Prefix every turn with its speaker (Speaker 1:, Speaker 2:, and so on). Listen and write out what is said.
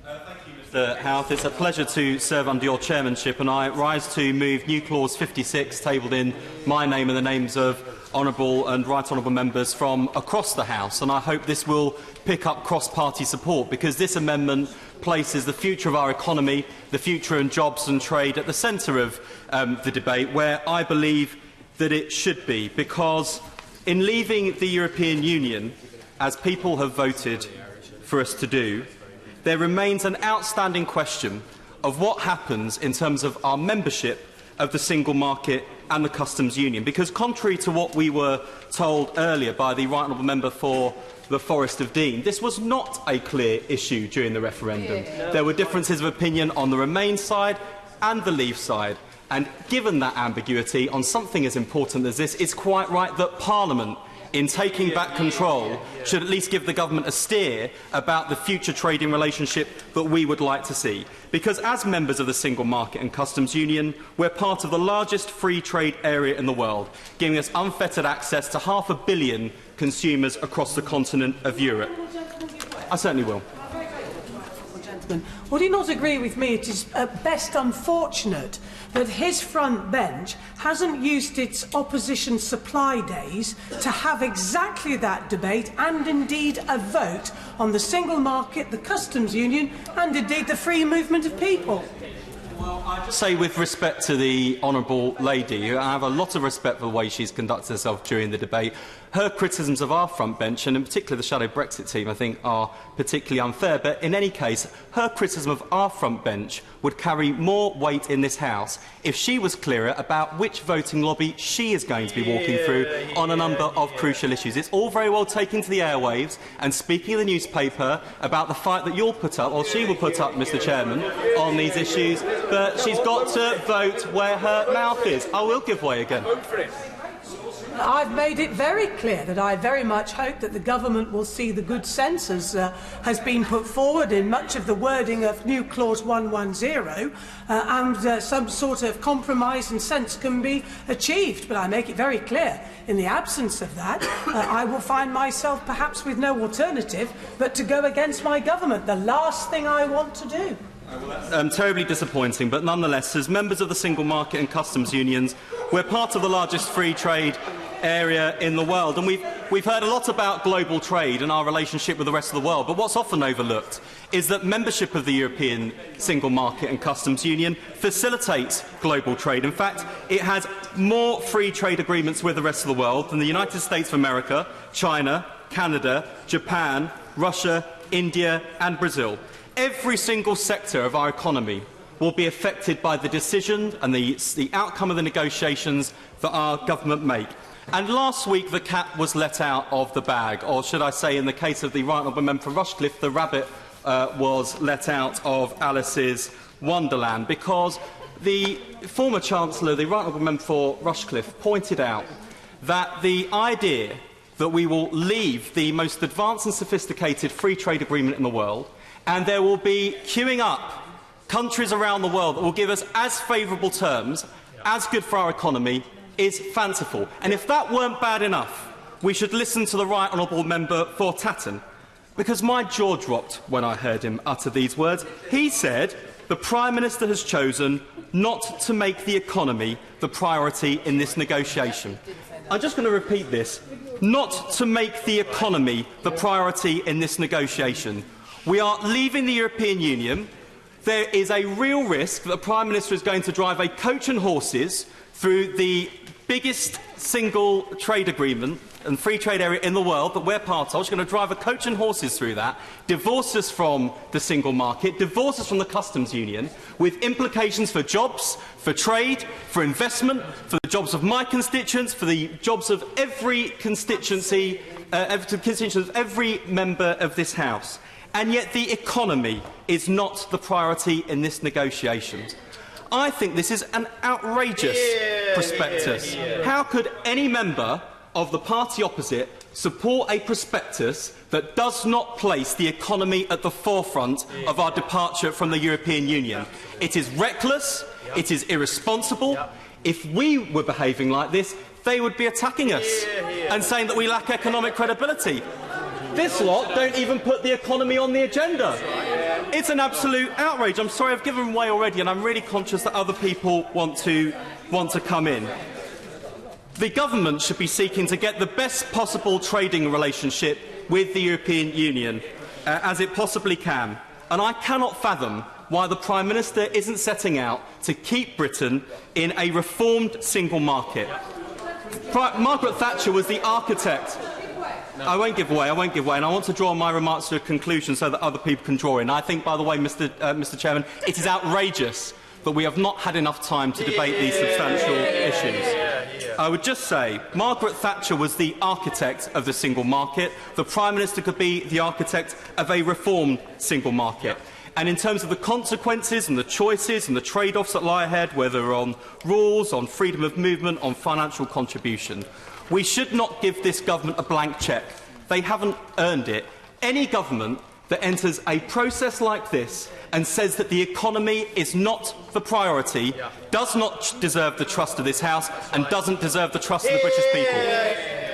Speaker 1: Mr. Houth, it's a pleasure to serve under your chairmanship, and I rise to move new clause 56, tabled in my name and the names of honourable and right honourable members from across the House, and I hope this will pick up cross-party support, because this amendment places the future of our economy, the future in jobs and trade at the centre of the debate, where I believe that it should be, because in leaving the European Union, as people have voted for us to do, there remains an outstanding question of what happens in terms of our membership of the single market and the customs union. Because contrary to what we were told earlier by the right honourable member for the Forest of Dean, this was not a clear issue during the referendum. There were differences of opinion on the Remain side and the Leave side. And given that ambiguity on something as important as this, it's quite right that Parliament, in taking back control, should at least give the government a steer about the future trading relationship that we would like to see. Because as members of the single market and customs union, we're part of the largest free trade area in the world, giving us unfettered access to 500 million consumers across the continent of Europe. I certainly will.
Speaker 2: Would he not agree with me it is at best unfortunate that his front bench hasn't used its opposition supply days to have exactly that debate and indeed a vote on the single market, the customs union and indeed the free movement of people?
Speaker 1: Well, I just say, with respect to the honourable lady, I have a lot of respect for the way she's conducted herself during the debate. Her criticisms of our front bench, and in particular the shadow Brexit team, I think are particularly unfair. But in any case, her criticism of our front bench would carry more weight in this House if she was clearer about which voting lobby she is going to be walking through on a number of crucial issues. It's all very well taking to the airwaves and speaking in the newspaper about the fight that you'll put up, or she will put up, Mr. Chairman, on these issues, but she's got to vote where her mouth is. I will give way again.
Speaker 2: I've made it very clear that I very much hope that the government will see the good sense as has been put forward in much of the wording of new clause 110 and some sort of compromise and sense can be achieved. But I make it very clear, in the absence of that, I will find myself perhaps with no alternative but to go against my government, the last thing I want to do.
Speaker 1: Terribly disappointing, but nonetheless, as members of the single market and customs unions, we're part of the largest free trade area in the world, and we've heard a lot about global trade and our relationship with the rest of the world, but what's often overlooked is that membership of the European single market and customs union facilitates global trade. In fact, it has more free trade agreements with the rest of the world than the United States of America, China, Canada, Japan, Russia, India and Brazil. Every single sector of our economy will be affected by the decision and the outcome of the negotiations that our government make. And last week the cat was let out of the bag, or should I say, in the case of the right honourable member for Rushcliffe, the rabbit was let out of Alice's Wonderland, because the former Chancellor, the right honourable member for Rushcliffe, pointed out that the idea that we will leave the most advanced and sophisticated free trade agreement in the world, and there will be queuing up countries around the world that will give us as favourable terms, as good for our economy, is fanciful. And if that weren't bad enough, we should listen to the right honourable member for Tatton, because my jaw dropped when I heard him utter these words. He said the Prime Minister has chosen not to make the economy the priority in this negotiation. I'm just going to repeat this. Not to make the economy the priority in this negotiation. We are leaving the European Union. There is a real risk that the Prime Minister is going to drive a coach and horses through the biggest single trade agreement and free trade area in the world that we're part of. She's going to drive a coach and horses through that, divorce us from the single market, divorce us from the customs union, with implications for jobs, for trade, for investment, for the jobs of my constituents, for the jobs of every constituency, of every member of this House. And yet the economy is not the priority in this negotiation. I think this is an outrageous prospectus. How could any member of the party opposite support a prospectus that does not place the economy at the forefront of our departure from the European Union? It is reckless, it is irresponsible. If we were behaving like this, they would be attacking us and saying that we lack economic credibility. This lot don't even put the economy on the agenda. It's an absolute outrage. I'm sorry I've given way already, and I'm really conscious that other people want to come in. The government should be seeking to get the best possible trading relationship with the European Union as it possibly can, and I cannot fathom why the Prime Minister isn't setting out to keep Britain in a reformed single market. Margaret Thatcher was the architect. I won't give away, and I want to draw my remarks to a conclusion so that other people can draw in. I think, by the way, Mr. Chairman, it is outrageous that we have not had enough time to debate these substantial issues. I would just say Margaret Thatcher was the architect of the single market. The Prime Minister could be the architect of a reformed single market. And in terms of the consequences and the choices and the trade-offs that lie ahead, whether on rules, on freedom of movement, on financial contribution, we should not give this government a blank cheque. They haven't earned it. Any government that enters a process like this and says that the economy is not the priority does not deserve the trust of this House and doesn't deserve the trust of the British people.